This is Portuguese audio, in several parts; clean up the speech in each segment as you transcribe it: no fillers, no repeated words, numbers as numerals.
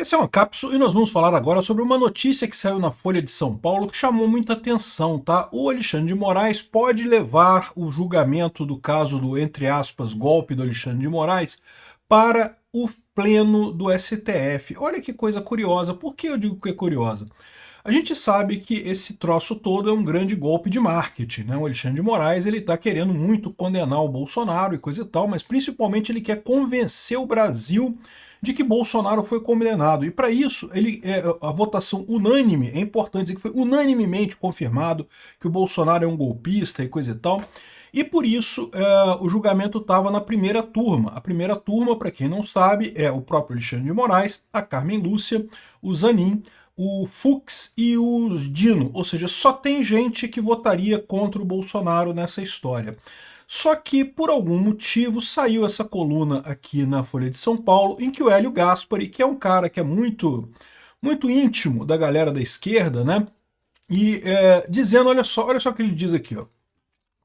Esse é uma cápsula e nós vamos falar agora sobre uma notícia que saiu na Folha de São Paulo que chamou muita atenção, tá? O Alexandre de Moraes pode levar o julgamento do caso do, entre aspas, golpe do Alexandre de Moraes para o pleno do STF. Olha que coisa curiosa. Por que eu digo que é curiosa? A gente sabe que esse troço todo é um grande golpe de marketing, né? O Alexandre de Moraes ele está querendo muito condenar o Bolsonaro e coisa e tal, mas principalmente ele quer convencer o Brasil de que Bolsonaro foi condenado. E para isso, a votação unânime, é importante dizer que foi unanimemente confirmado que o Bolsonaro é um golpista e coisa e tal. E por isso o julgamento estava na primeira turma. A primeira turma, para quem não sabe, é o próprio Alexandre de Moraes, a Carmen Lúcia, o Zanin, o Fux e o Dino. Ou seja, só tem gente que votaria contra o Bolsonaro nessa história. Só que, por algum motivo, saiu essa coluna aqui na Folha de São Paulo, em que o Hélio Gaspari, que é um cara que é muito íntimo da galera da esquerda, né? E dizendo, olha só o que ele diz aqui, ó.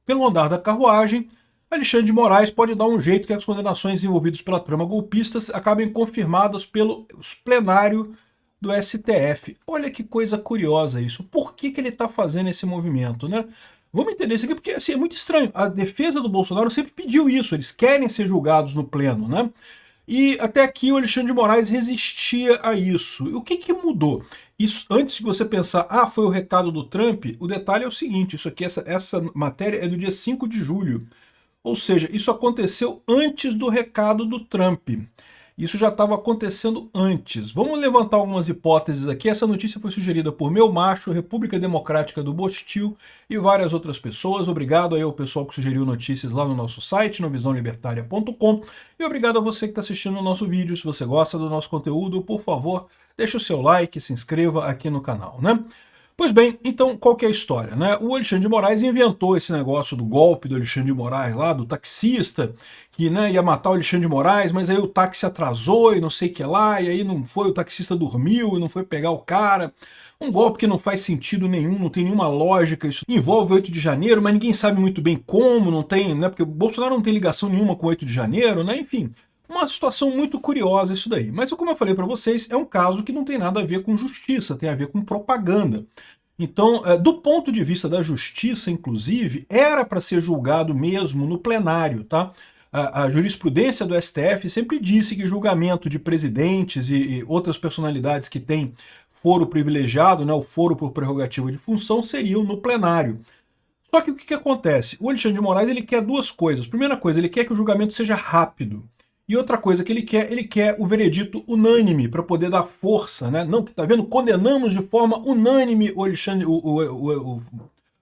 Pelo andar da carruagem, Alexandre de Moraes pode dar um jeito que as condenações envolvidas pela trama golpistas acabem confirmadas pelo plenário do STF. Olha que coisa curiosa isso. Por que ele está fazendo esse movimento, né? Vamos entender isso aqui, porque assim, é muito estranho. A defesa do Bolsonaro sempre pediu isso, eles querem ser julgados no pleno, né? E até aqui o Alexandre de Moraes resistia a isso. E o que mudou? Isso, antes de você pensar, foi o recado do Trump, o detalhe é o seguinte, isso aqui, essa matéria é do dia 5 de julho. Ou seja, isso aconteceu antes do recado do Trump. Isso já estava acontecendo antes. Vamos levantar algumas hipóteses aqui. Essa notícia foi sugerida por Meu Macho, República Democrática do Bostil e várias outras pessoas. Obrigado aí ao pessoal que sugeriu notícias lá no nosso site, no visãolibertaria.com. E obrigado a você que está assistindo o nosso vídeo. Se você gosta do nosso conteúdo, por favor, deixe o seu like, se inscreva aqui no canal, né? Pois bem, então qual que é a história, né? O Alexandre de Moraes inventou esse negócio do golpe do Alexandre de Moraes lá, do taxista, que ia matar o Alexandre de Moraes, mas aí o táxi atrasou e não sei o que lá, e aí não foi, o taxista dormiu e não foi pegar o cara. Um golpe que não faz sentido nenhum, não tem nenhuma lógica, isso envolve o 8 de janeiro, mas ninguém sabe muito bem como, não tem, né? Porque o Bolsonaro não tem ligação nenhuma com o 8 de janeiro, né? Enfim, uma situação muito curiosa isso daí. Mas como eu falei para vocês, é um caso que não tem nada a ver com justiça, tem a ver com propaganda. Então, do ponto de vista da justiça, inclusive, era para ser julgado mesmo no plenário, tá? A jurisprudência do STF sempre disse que julgamento de presidentes e outras personalidades que têm foro privilegiado, né, o foro por prerrogativa de função, seriam no plenário. Só que o que acontece? O Alexandre de Moraes ele quer duas coisas. Primeira coisa, ele quer que o julgamento seja rápido. E outra coisa que ele quer o veredito unânime para poder dar força, né? Não, tá vendo? Condenamos de forma unânime o Alexandre, o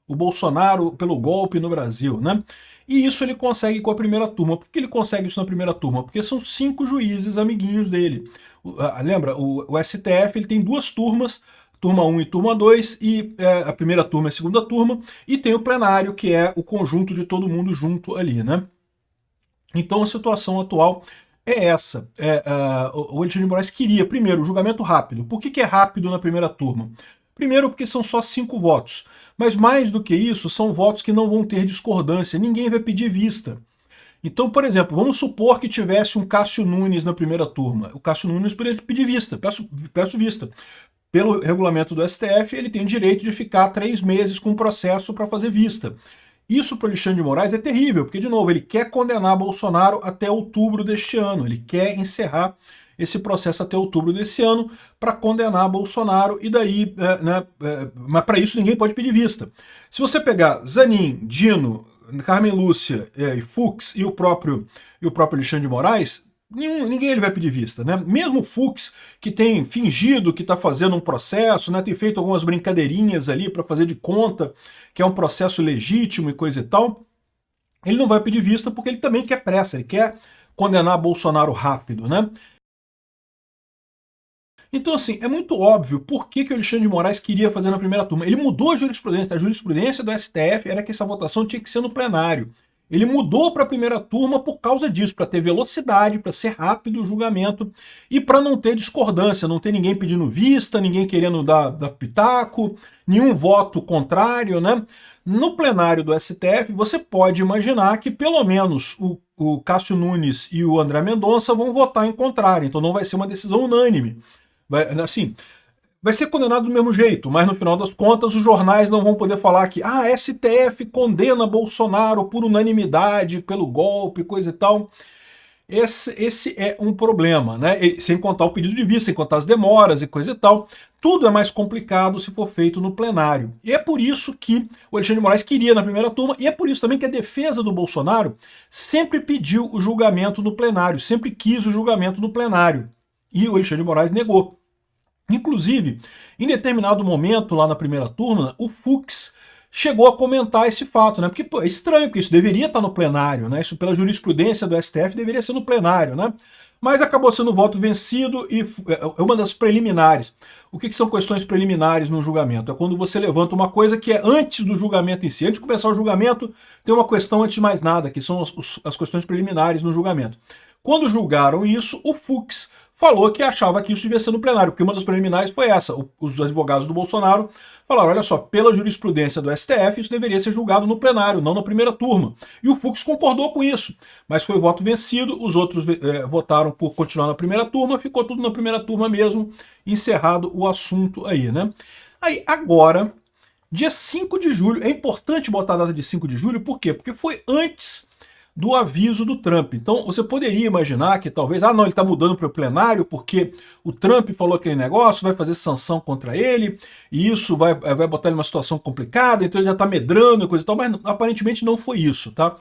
Bolsonaro pelo golpe no Brasil, né? E isso ele consegue com a primeira turma. Por que ele consegue isso na primeira turma? Porque são 5 juízes amiguinhos dele. Lembra, o STF ele tem 2 turmas, turma 1 e turma 2, e a primeira turma é a segunda turma, e tem o plenário, que é o conjunto de todo mundo junto ali, né? Então a situação atual é essa. O Alexandre de Moraes queria, primeiro, o julgamento rápido. Por que é rápido na primeira turma? Primeiro, porque são só 5 votos. Mas mais do que isso, são votos que não vão ter discordância. Ninguém vai pedir vista. Então, por exemplo, vamos supor que tivesse um Cássio Nunes na primeira turma. O Cássio Nunes poderia pedir vista. Peço vista. Pelo regulamento do STF, ele tem o direito de ficar 3 meses com o processo para fazer vista. Isso para o Alexandre de Moraes é terrível, porque, de novo, ele quer condenar Bolsonaro até outubro deste ano. Ele quer encerrar esse processo até outubro desse ano para condenar Bolsonaro, e daí, mas para isso ninguém pode pedir vista. Se você pegar Zanin, Dino, Carmen Lúcia, Fux e o próprio Alexandre de Moraes, ninguém ele vai pedir vista, né? Mesmo o Fux, que tem fingido que está fazendo um processo, né, tem feito algumas brincadeirinhas ali para fazer de conta que é um processo legítimo e coisa e tal, ele não vai pedir vista porque ele também quer pressa, ele quer condenar Bolsonaro rápido, né? Então, assim, é muito óbvio por que o Alexandre de Moraes queria fazer na primeira turma. Ele mudou a jurisprudência. A jurisprudência do STF era que essa votação tinha que ser no plenário. Ele mudou para a primeira turma por causa disso, para ter velocidade, para ser rápido o julgamento e para não ter discordância, não ter ninguém pedindo vista, ninguém querendo dar pitaco, nenhum voto contrário, né? No plenário do STF, você pode imaginar que pelo menos o Cássio Nunes e o André Mendonça vão votar em contrário, então não vai ser uma decisão unânime. Assim, vai ser condenado do mesmo jeito, mas no final das contas os jornais não vão poder falar que STF condena Bolsonaro por unanimidade, pelo golpe, coisa e tal. Esse é um problema, né? E sem contar o pedido de vista, sem contar as demoras e coisa e tal. Tudo é mais complicado se for feito no plenário. E é por isso que o Alexandre de Moraes queria na primeira turma, e é por isso também que a defesa do Bolsonaro sempre pediu o julgamento no plenário, sempre quis o julgamento no plenário. E o Alexandre de Moraes negou. Inclusive, em determinado momento, lá na primeira turma, o Fux chegou a comentar esse fato, né? Porque pô, é estranho, porque isso deveria estar no plenário, né? Isso pela jurisprudência do STF deveria ser no plenário, né? Mas acabou sendo voto vencido e é uma das preliminares. O que são questões preliminares no julgamento? É quando você levanta uma coisa que é antes do julgamento em si. Antes de começar o julgamento, tem uma questão antes de mais nada, que são as questões preliminares no julgamento. Quando julgaram isso, o Fux falou que achava que isso devia ser no plenário, porque uma das preliminares foi essa. Os advogados do Bolsonaro falaram, olha só, pela jurisprudência do STF, isso deveria ser julgado no plenário, não na primeira turma. E o Fux concordou com isso, mas foi voto vencido, os outros votaram por continuar na primeira turma, ficou tudo na primeira turma mesmo, encerrado o assunto aí, né? Aí, agora, dia 5 de julho, é importante botar a data de 5 de julho, por quê? Porque foi antes do aviso do Trump. Então você poderia imaginar que talvez, não, ele está mudando para o plenário porque o Trump falou aquele negócio, vai fazer sanção contra ele, e isso vai botar ele numa situação complicada, então ele já está medrando e coisa e tal, mas aparentemente não foi isso, tá?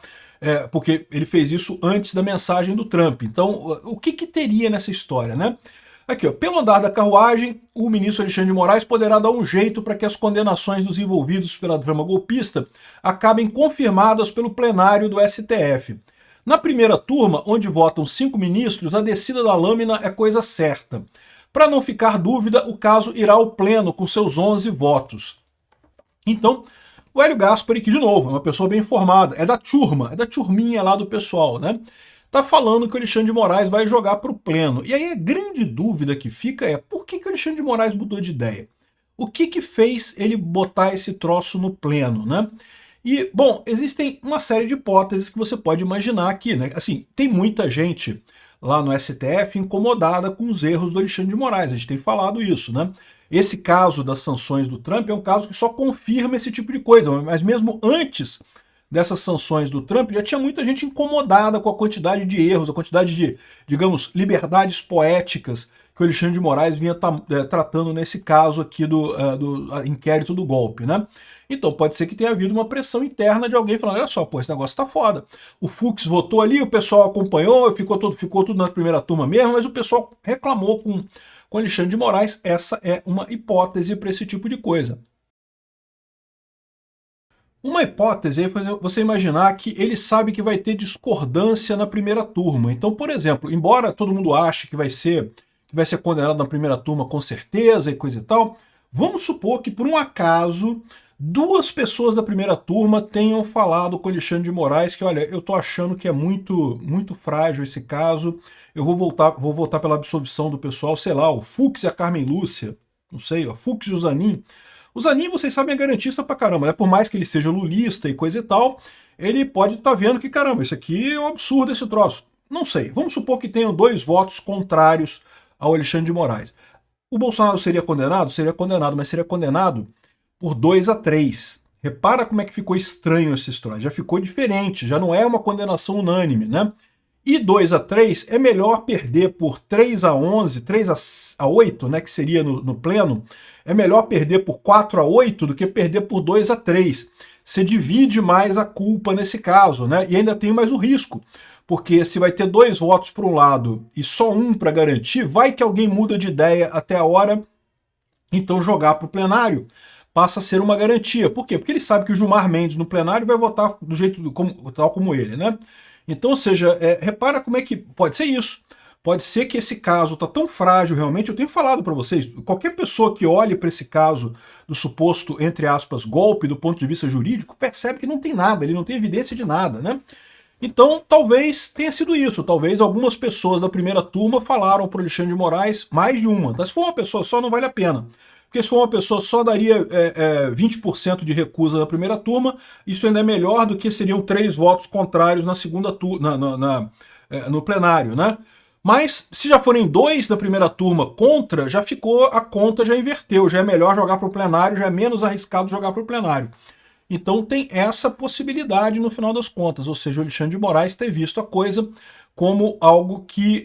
Porque ele fez isso antes da mensagem do Trump. Então, o que teria nessa história, né? Aqui, ó, pelo andar da carruagem, o ministro Alexandre de Moraes poderá dar um jeito para que as condenações dos envolvidos pela trama golpista acabem confirmadas pelo plenário do STF. Na primeira turma, onde votam 5 ministros, a descida da lâmina é coisa certa. Para não ficar dúvida, o caso irá ao pleno com seus 11 votos. Então, o Hélio Gaspari, que de novo é uma pessoa bem informada, é da turminha lá do pessoal, né? Tá falando que o Alexandre de Moraes vai jogar para o pleno. E aí a grande dúvida que fica é por que o Alexandre de Moraes mudou de ideia? O que fez ele botar esse troço no pleno, né? E, bom, existem uma série de hipóteses que você pode imaginar aqui, né? Assim, tem muita gente lá no STF incomodada com os erros do Alexandre de Moraes, a gente tem falado isso, né? Esse caso das sanções do Trump é um caso que só confirma esse tipo de coisa, mas mesmo antes dessas sanções do Trump, já tinha muita gente incomodada com a quantidade de erros, a quantidade de, digamos, liberdades poéticas que o Alexandre de Moraes vinha tratando nesse caso aqui do inquérito do golpe, né? Então pode ser que tenha havido uma pressão interna de alguém falando, olha só, pô, esse negócio tá foda. O Fux votou ali, o pessoal acompanhou, ficou tudo na primeira turma mesmo, mas o pessoal reclamou com o Alexandre de Moraes. Essa é uma hipótese para esse tipo de coisa. Uma hipótese é você imaginar que ele sabe que vai ter discordância na primeira turma. Então, por exemplo, embora todo mundo ache que vai ser condenado na primeira turma com certeza e coisa e tal, vamos supor que por um acaso 2 pessoas da primeira turma tenham falado com o Alexandre de Moraes que, olha, eu tô achando que é muito frágil esse caso, eu vou votar pela absolvição do pessoal, sei lá, o Fux e a Carmen Lúcia, não sei, o Fux e o Zanin. O Zanin, vocês sabem, é garantista pra caramba, né? Por mais que ele seja lulista e coisa e tal, ele pode estar vendo que, caramba, isso aqui é um absurdo, esse troço. Não sei, vamos supor que tenham 2 votos contrários ao Alexandre de Moraes. O Bolsonaro seria condenado? Seria condenado, mas seria condenado por 2-3. Repara como é que ficou estranho essa história. Já ficou diferente, já não é uma condenação unânime, né? E 2-3 é melhor perder por 3-11, 3-8, né, que seria no pleno, é melhor perder por 4-8 do que perder por 2-3. Você divide mais a culpa nesse caso, né? E ainda tem mais o risco, porque se vai ter 2 votos para um lado e só um para garantir, vai que alguém muda de ideia até a hora, então jogar para o plenário passa a ser uma garantia. Por quê? Porque ele sabe que o Gilmar Mendes no plenário vai votar do jeito tal como ele, né? Então, ou seja, repara como é que pode ser isso. Pode ser que esse caso está tão frágil realmente, eu tenho falado para vocês, qualquer pessoa que olhe para esse caso do suposto, entre aspas, golpe do ponto de vista jurídico, percebe que não tem nada, ele não tem evidência de nada, né? Então, talvez tenha sido isso, talvez algumas pessoas da primeira turma falaram para o Alexandre de Moraes, mais de uma, mas se for uma pessoa só não vale a pena. Porque se for uma pessoa só daria 20% de recusa na primeira turma, isso ainda é melhor do que seriam 3 votos contrários na segunda turma, no plenário, né? Mas se já forem 2 da primeira turma contra, já ficou, a conta já inverteu, já é melhor jogar para o plenário, já é menos arriscado jogar para o plenário. Então tem essa possibilidade no final das contas, ou seja, o Alexandre de Moraes ter visto a coisa como algo que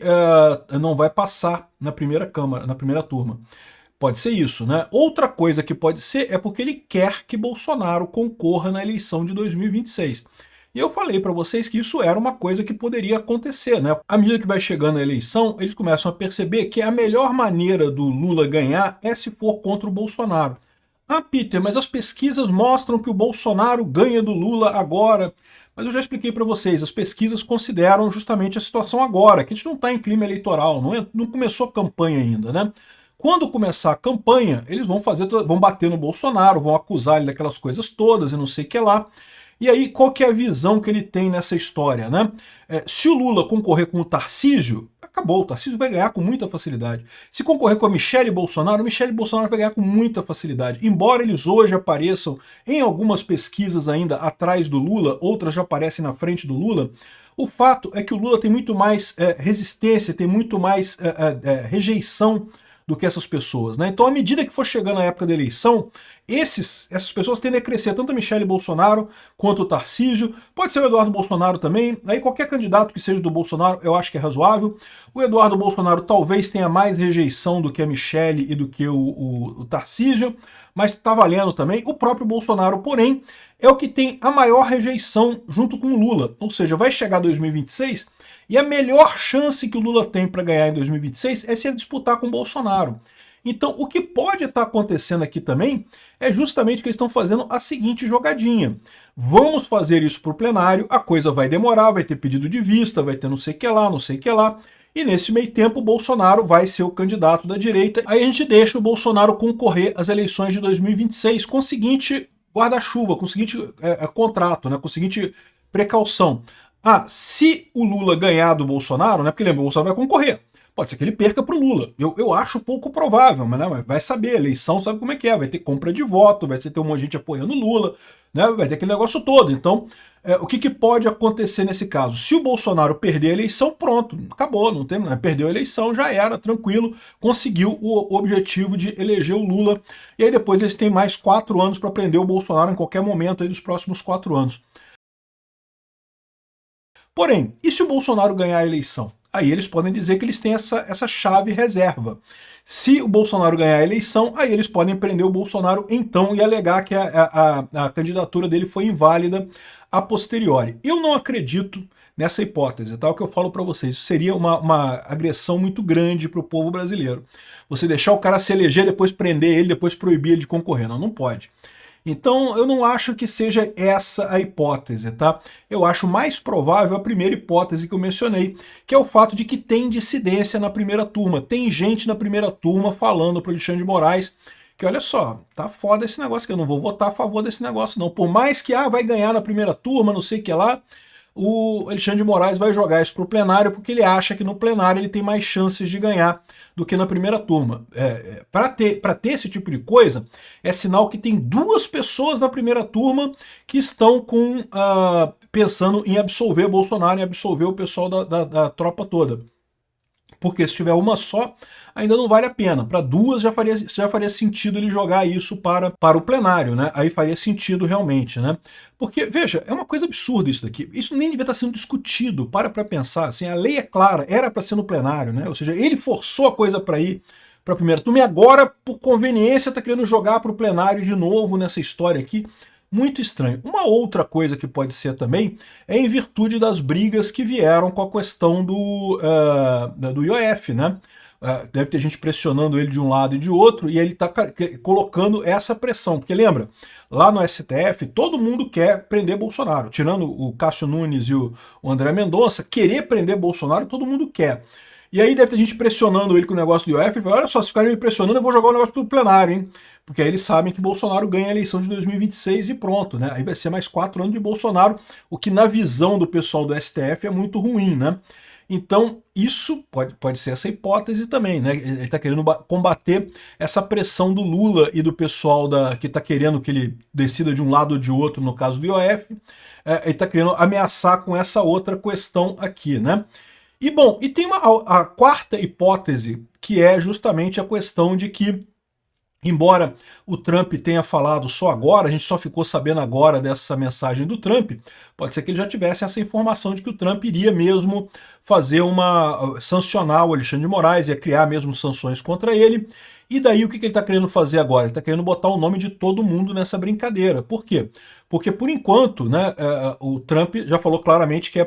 não vai passar na primeira Câmara, na primeira turma. Pode ser isso, né? Outra coisa que pode ser é porque ele quer que Bolsonaro concorra na eleição de 2026. E eu falei para vocês que isso era uma coisa que poderia acontecer, né? À medida que vai chegando a eleição, eles começam a perceber que a melhor maneira do Lula ganhar é se for contra o Bolsonaro. Ah, Peter, mas as pesquisas mostram que o Bolsonaro ganha do Lula agora. Mas eu já expliquei para vocês, as pesquisas consideram justamente a situação agora, que a gente não está em clima eleitoral, não começou a campanha ainda, né? Quando começar a campanha, eles vão bater no Bolsonaro, vão acusar ele daquelas coisas todas e não sei o que lá. E aí, qual que é a visão que ele tem nessa história, né? Se o Lula concorrer com o Tarcísio, acabou, o Tarcísio vai ganhar com muita facilidade. Se concorrer com a Michele Bolsonaro vai ganhar com muita facilidade. Embora eles hoje apareçam em algumas pesquisas ainda atrás do Lula, outras já aparecem na frente do Lula, o fato é que o Lula tem muito mais resistência, tem muito mais rejeição do que essas pessoas, né? Então, à medida que for chegando a época da eleição, essas pessoas tendem a crescer, tanto a Michele Bolsonaro quanto o Tarcísio, pode ser o Eduardo Bolsonaro também, aí qualquer candidato que seja do Bolsonaro eu acho que é razoável. O Eduardo Bolsonaro talvez tenha mais rejeição do que a Michele e do que o Tarcísio, mas tá valendo também. O próprio Bolsonaro, porém, é o que tem a maior rejeição junto com o Lula, ou seja, vai chegar 2026 e a melhor chance que o Lula tem para ganhar em 2026 é se ele disputar com o Bolsonaro. Então, o que pode estar acontecendo aqui também é justamente que eles estão fazendo a seguinte jogadinha. Vamos fazer isso para o plenário, a coisa vai demorar, vai ter pedido de vista, vai ter não sei o que lá, não sei o que lá. E nesse meio tempo, o Bolsonaro vai ser o candidato da direita. Aí a gente deixa o Bolsonaro concorrer às eleições de 2026 com o seguinte guarda-chuva, com o seguinte contrato, né, com o seguinte precaução. Ah, se o Lula ganhar do Bolsonaro, né? Porque lembra, o Bolsonaro vai concorrer. Pode ser que ele perca para o Lula. Eu acho pouco provável, mas, né, vai saber, eleição sabe como é que é. Vai ter compra de voto, vai ter um monte de gente apoiando o Lula, né? Vai ter aquele negócio todo. Então, o que pode acontecer nesse caso? Se o Bolsonaro perder a eleição, pronto, acabou, não tem, perdeu a eleição, já era, tranquilo, conseguiu o objetivo de eleger o Lula. E aí depois eles têm mais 4 anos para prender o Bolsonaro em qualquer momento aí dos próximos 4 anos. Porém, e se o Bolsonaro ganhar a eleição? Aí eles podem dizer que eles têm essa chave reserva. Se o Bolsonaro ganhar a eleição, aí eles podem prender o Bolsonaro então e alegar que a candidatura dele foi inválida a posteriori. Eu não acredito nessa hipótese, tá? O que eu falo para vocês, isso seria uma agressão muito grande para o povo brasileiro. Você deixar o cara se eleger, depois prender ele, depois proibir ele de concorrer. Não, não pode. Então, eu não acho que seja essa a hipótese, tá? Eu acho mais provável a primeira hipótese que eu mencionei, que é o fato de que tem dissidência na primeira turma. Tem gente na primeira turma falando para o Alexandre de Moraes que, olha só, tá foda esse negócio, que eu não vou votar a favor desse negócio, não. Por mais que vai ganhar na primeira turma, não sei o que lá, o Alexandre de Moraes vai jogar isso para o plenário porque ele acha que no plenário ele tem mais chances de ganhar do que na primeira turma. Para ter esse tipo de coisa, é sinal que tem 2 pessoas na primeira turma que estão pensando em absolver Bolsonaro, em absolver o pessoal da tropa toda. Porque se tiver uma só, ainda não vale a pena. Para 2 já faria sentido ele jogar isso para o plenário, né? Aí faria sentido realmente, né? Porque, veja, é uma coisa absurda isso daqui. Isso nem devia estar sendo discutido. Para pensar. Assim, a lei é clara, era para ser no plenário, né? Ou seja, ele forçou a coisa para ir para a primeira turma e agora, por conveniência, está querendo jogar para o plenário de novo nessa história aqui. Muito estranho. Uma outra coisa que pode ser também é em virtude das brigas que vieram com a questão do IOF, né? Deve ter gente pressionando ele de um lado e de outro, e ele está colocando essa pressão. Porque lembra, lá no STF, todo mundo quer prender Bolsonaro. Tirando o Cássio Nunes e o André Mendonça, querer prender Bolsonaro, todo mundo quer. E aí deve ter gente pressionando ele com o negócio do IOF, ele fala, olha só, se ficarem me pressionando, eu vou jogar o negócio pro plenário, hein? Porque aí eles sabem que Bolsonaro ganha a eleição de 2026 e pronto, né? Aí vai ser mais 4 anos de Bolsonaro, o que na visão do pessoal do STF é muito ruim, né? Então, isso pode ser essa hipótese também, né? Ele está querendo combater essa pressão do Lula e do pessoal que está querendo que ele decida de um lado ou de outro, no caso do IOF, ele está querendo ameaçar com essa outra questão aqui, né? E bom, e tem a quarta hipótese, que é justamente a questão de que, embora o Trump tenha falado só agora, a gente só ficou sabendo agora dessa mensagem do Trump, pode ser que ele já tivesse essa informação de que o Trump iria mesmo fazer sancionar o Alexandre de Moraes, ia criar mesmo sanções contra ele. E daí o que ele está querendo fazer agora? Ele está querendo botar o nome de todo mundo nessa brincadeira. Por quê? Porque por enquanto, né, o Trump já falou claramente que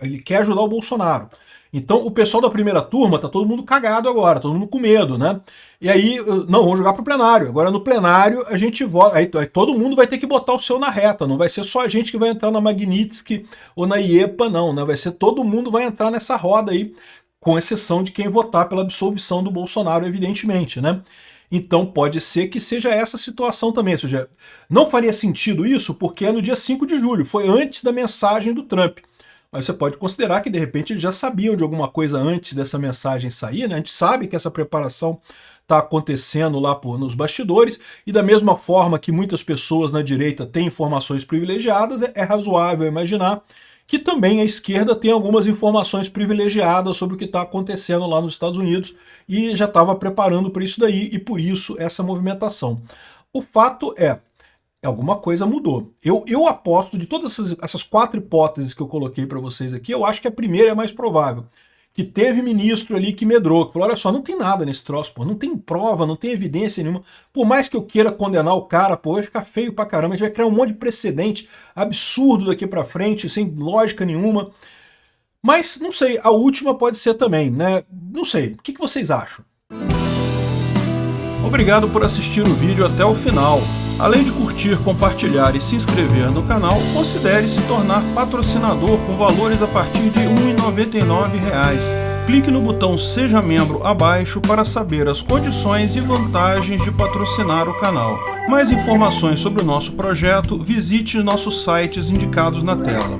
ele quer ajudar o Bolsonaro. Então o pessoal da primeira turma tá todo mundo cagado agora, todo mundo com medo, né? E aí, não, vamos jogar pro plenário. Agora no plenário a gente vota, aí todo mundo vai ter que botar o seu na reta, não vai ser só a gente que vai entrar na Magnitsky ou na IEPA, não, né? Vai ser todo mundo vai entrar nessa roda aí, com exceção de quem votar pela absolvição do Bolsonaro, evidentemente, né? Então pode ser que seja essa situação também, ou seja, não faria sentido isso porque é no dia 5 de julho, foi antes da mensagem do Trump. Mas você pode considerar que de repente eles já sabiam de alguma coisa antes dessa mensagem sair, né? A gente sabe que essa preparação está acontecendo lá nos bastidores, e da mesma forma que muitas pessoas na direita têm informações privilegiadas, é razoável imaginar que também a esquerda tem algumas informações privilegiadas sobre o que está acontecendo lá nos Estados Unidos e já estava preparando para isso daí, e por isso essa movimentação. O fato é, alguma coisa mudou. Eu aposto, de todas essas quatro hipóteses que eu coloquei para vocês aqui, eu acho que a primeira é a mais provável. Que teve ministro ali que medrou, que falou, olha só, não tem nada nesse troço, pô, não tem prova, não tem evidência nenhuma. Por mais que eu queira condenar o cara, pô, vai ficar feio pra caramba, a gente vai criar um monte de precedente absurdo daqui pra frente, sem lógica nenhuma. Mas, não sei, a última pode ser também, né? Não sei, o que vocês acham? Obrigado por assistir o vídeo até o final. Além de curtir, compartilhar e se inscrever no canal, considere se tornar patrocinador com valores a partir de R$ 1,99. Clique no botão Seja Membro abaixo para saber as condições e vantagens de patrocinar o canal. Mais informações sobre o nosso projeto, visite nossos sites indicados na tela.